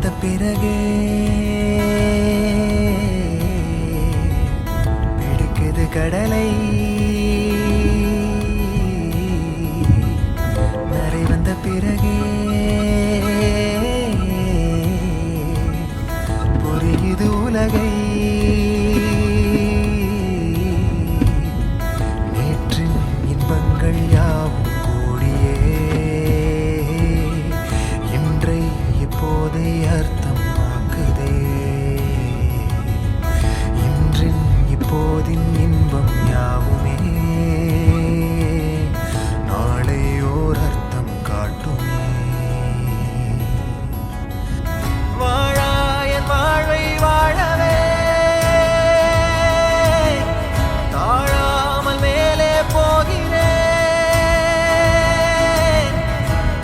வந்த பிறகே பிடிக்குது கடலை. நரை வந்த பிறகே புரியுது உலகை. நேற்றின் இன்பங்கள் யாவும் கூடியே இன்றை இப்போதை அர்த்தமாக்குதே. இன்றின் இப்போதின் இன்பம் யாவுமே நாளை ஓர் அர்த்தம் காட்டுமே. வாழாயன் வாழ்வை வாழவே தாழாமல் மேலே போகிறேன்.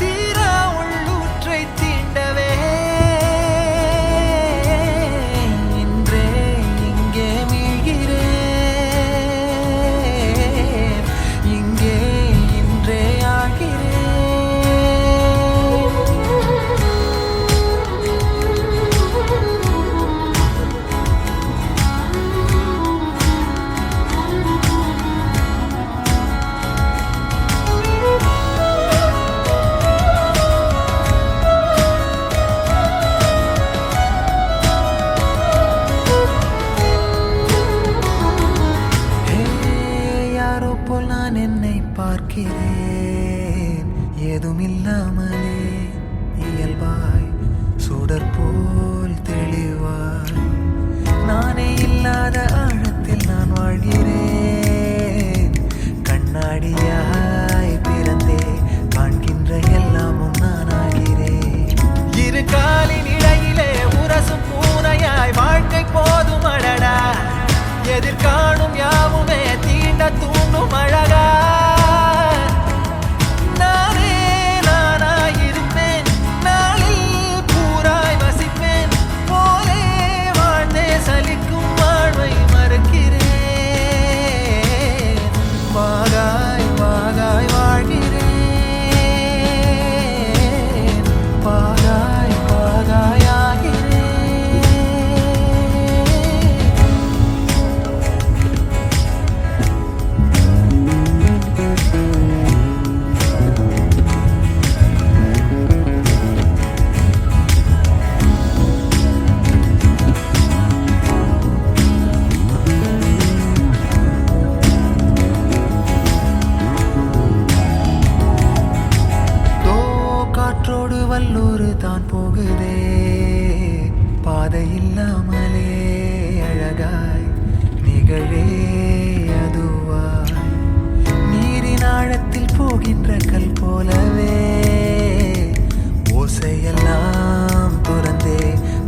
தீரா உள்ளூற்றை தீண்டவே இன்றே இங்கே மீழ்கிறேன். இங்கே இன்றே ஆகிறேன். யாரோ போல் நான் என்னை பார்க்கிறேன். ஏதுமில்லாமலே இயல்பாய் சுடர் போல் தெளிவாய் நானே இல்லாத ஆழத்தில் நான் வாழ்கிறேன். கண்ணாடியாய் பிறந்தே காண்கின்ற எல்லாமும் நான் ஆகிறேன். இரு காலின் இடையிலே உரசும் பூனையாய் வாழ்க்கை போதும் அடடா. எதிர்காணும் யாவுமே தீண்ட தூண்டும் அழகா. நானே நானாயிருப்பேன். நாளில் பூராய் வசிப்பேன். போலே வாழ்ந்தே சலிக்கும் வாழ்வை மறுக்கிறேன். வாகாய் வாகாய் வாழ்கிறேன். வாகாய் வாகாய் ஆகிறேன். காற்றோடு வல்லூர் தான் போகுதே. பாதை இல்லாமலே அழகாய் நிகழே அதுவாய் நீரின் ஆழத்தில் போகின்ற கல் போலவே ஓசையெல்லாம் துறந்தே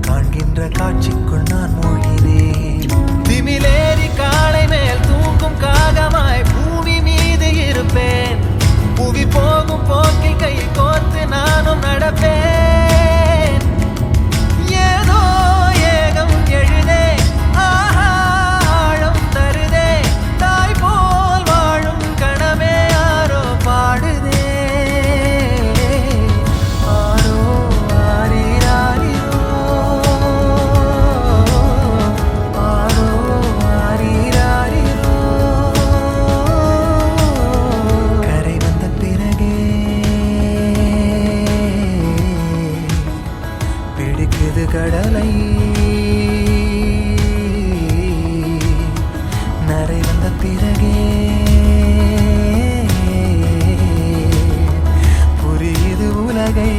காண்கின்ற காட்சிக்குள் நான் மூழ்கினேன். திமிலேறி காலை மேல் தூங்கும் காகமாய் பூமி மீது இருப்பேன். புவி போகும் போக்கில் கை கோர்த்து நானும் நடப்பேன். ஏதோ ஏகம் எழுதே ஆஹா ஆழம் தருதே. தாய் போல் வாழும் கணமே யாரோ பாடுதே. ஆரோ ஆரீராரீரோ ஆரோ ஆரீராரீரோ. கரை வந்த பிறகே பிடிக்குது கடலை. நரை வந்த பிறகே புரியுது உலகை.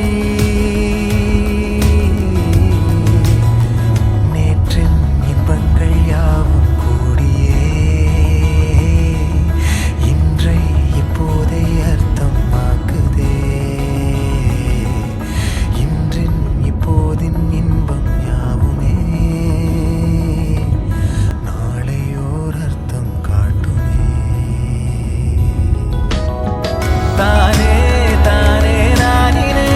நேற்றின் இன்பங்கள் யாவும் கூடியே இன்றை இப்போதை அர்த்தமாக்குதே. இன்றின் இப்போதின் இன்பம் யாவுமே நாளை ஓர் அர்த்தம் காட்டுமே. தானே தானே நானினே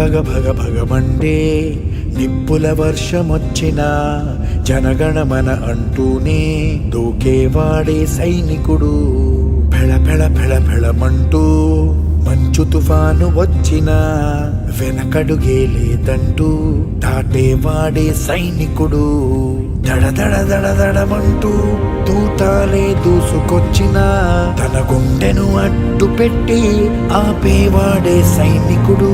భగ భగ భగమండే నిప్పుల వర్షమొచ్చినా జనగణమన అంటూనే దూకేవాడే సైనికుడు. ఫెళ ఫెళ ఫెళ ఫెళమంటూ మంచు తుఫాను వచ్చినా వెనకడుగే లేదంటూ దాటేవాడే సైనికుడు. దడ దడ దడ దడమంటూ తూటాలే దూసుకొచ్చినా తన గుండెను అడ్డు పెట్టి ఆపేవాడే సైనికుడు.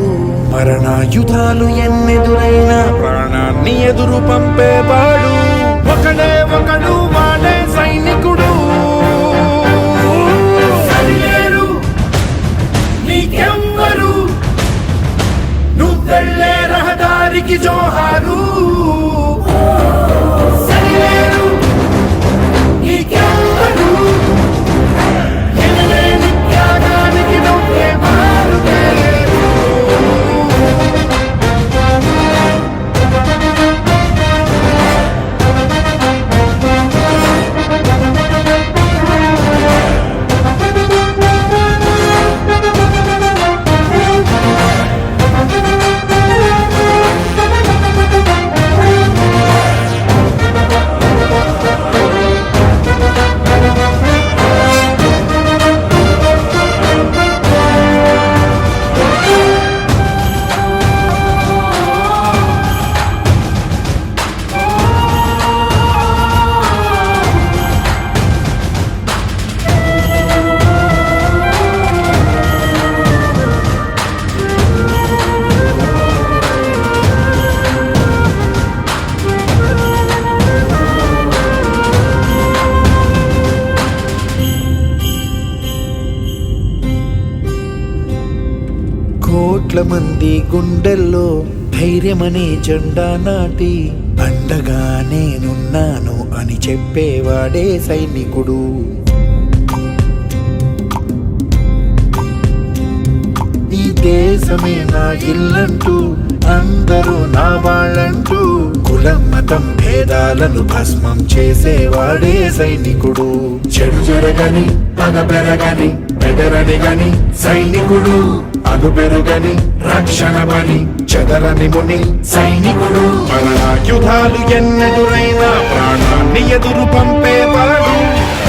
మరణాయుధాలు ఎన్నెదురైనా ప్రాణాన్ని ఎదురు పంపేవాడు ఒకడే ఒకడు వాడే సైనికుడు. సరిలేరు నీకెవ్వరు నువ్వు వెళ్ళే రహదారికి జోహారు. సరిలేరు నీకెవ్వరు ఎనలేని త్యాగానికి నువ్వే మారుతలేరు. కోట్ల మంది గుండెల్లో ధైర్యమనే జెండా నాటి అండగా నేనున్నాను అని చెప్పేవాడే సైనికుడు. ఈ దేశమే నా ఇల్లంటూ అందరూ నా వాళ్ళంటూ కులం మతం భేదాలను భస్మం చేసేవాడే సైనికుడు. చెడు జరగని పగ పెరగని బెదరని గని సైనికుడు. అగు పెరుగని రక్షణ బని చెదరని ముని సైనికుడు. మరణాయుధాలు ఎన్నెదురైనా ప్రాణాన్ని ఎదురు పంపేవాడు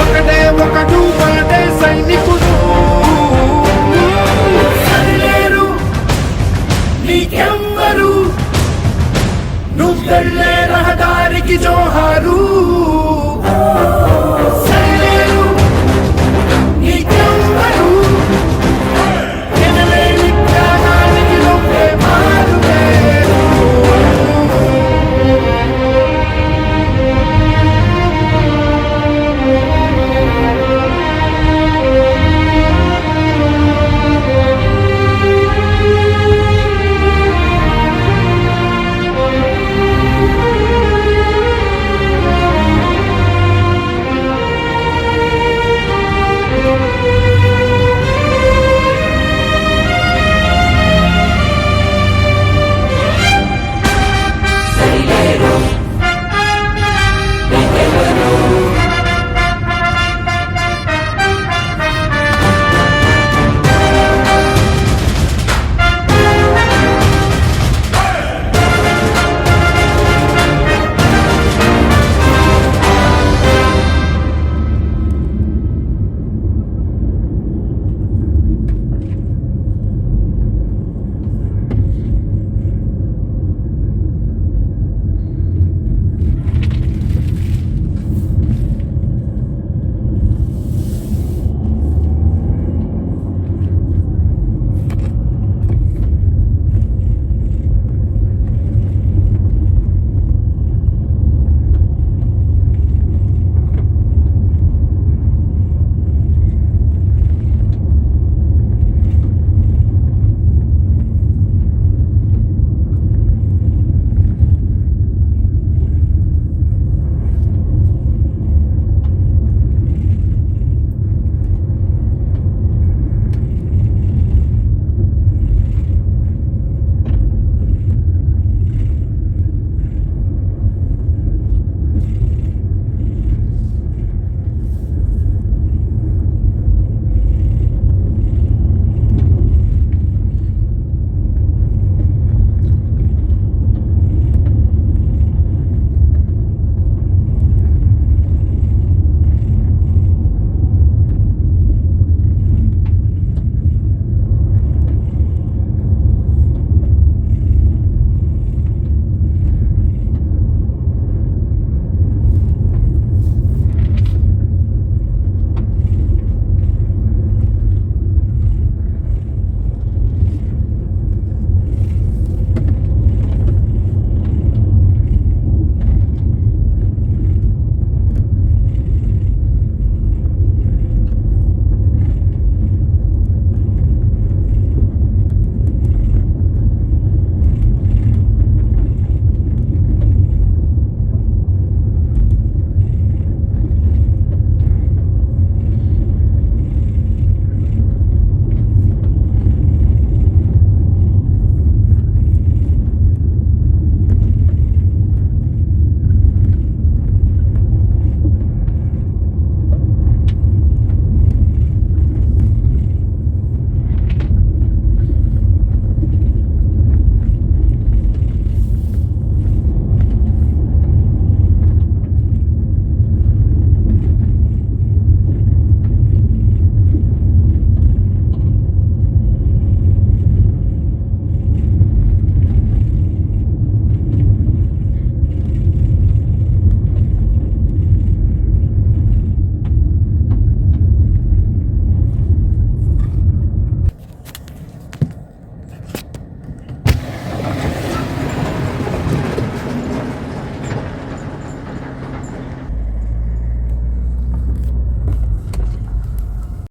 ఒకడే ఒకడు వాడే సైనికుడు. సరిలేరు నీకెవ్వరు నువ్వు వెళ్ళే రహదారికి జోహారు.